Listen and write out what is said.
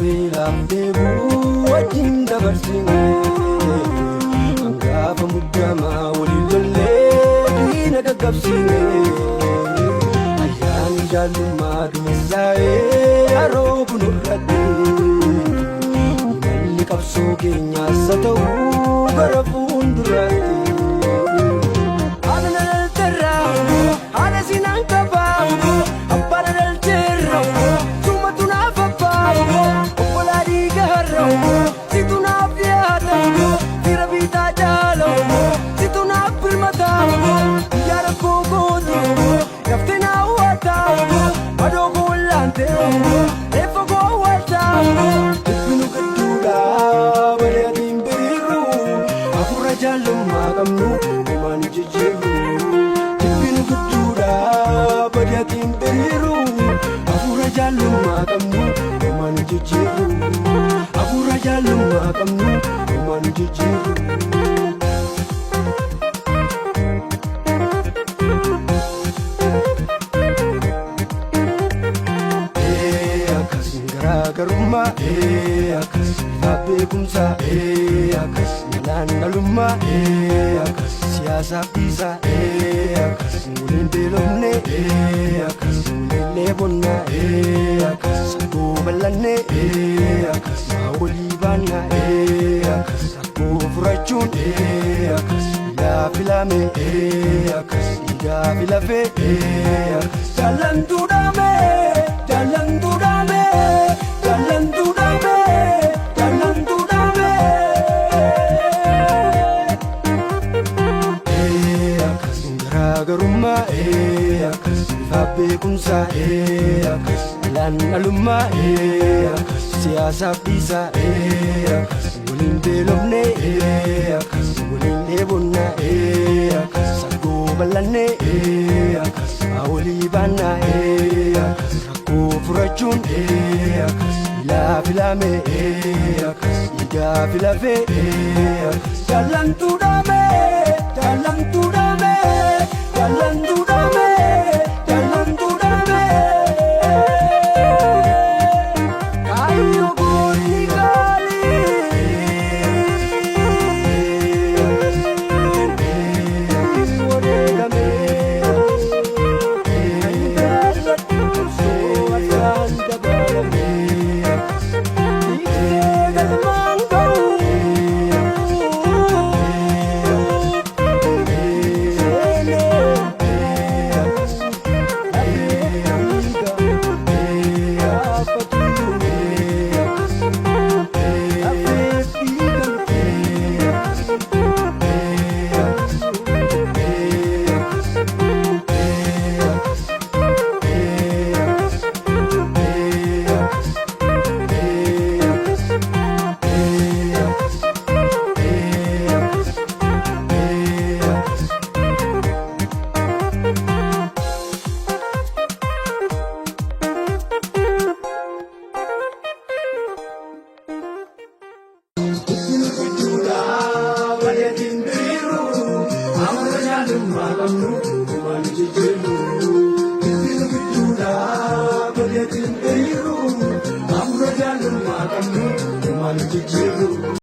beelaaf deebuu wajjin dabarsine hangaafa muddamaa waliin lollee diina gaggabsine ayyaanni jaallummaa dumeessaa'ee haroobu nurratti imalli qabsoo keenyaas haa ta'uu gara fuulduraatti. Afura jaalummaa qabnu homaan jijjiirru. Akkas garaagarummaa akkas beekumsaa akkas naannalummaa akkas siyaasaaf dhiisaa akkas waliin beelofne akkas waliin leebonnaa akkas saggoo bal'anne akkas maa walii baannaa akkas saggoo furachuun akkas ilaa filame akkas dhiigaa filafee akkas jaallantuu dhaame jaallantuu dhaame jaallantuu dhaame jaallantuu dhaame akkas garaagarummaa akkas bifa beekumsaa akkas naannalummaa akkas siyaasaaf dhiisaa akkas waliin beelofne akkas waliin leebonnaa akkas saggoo bal'anne akkas maa walii baannaa akkas rakkoo furachuun akkas ilaa filame akkas dhiigaa filafee akkas jaallantuu dhaame jaallantuu dhaame jaallantuu dhaame jaallantuu dhaame. Afura jaalummaa qabnu homaan jijjiirru.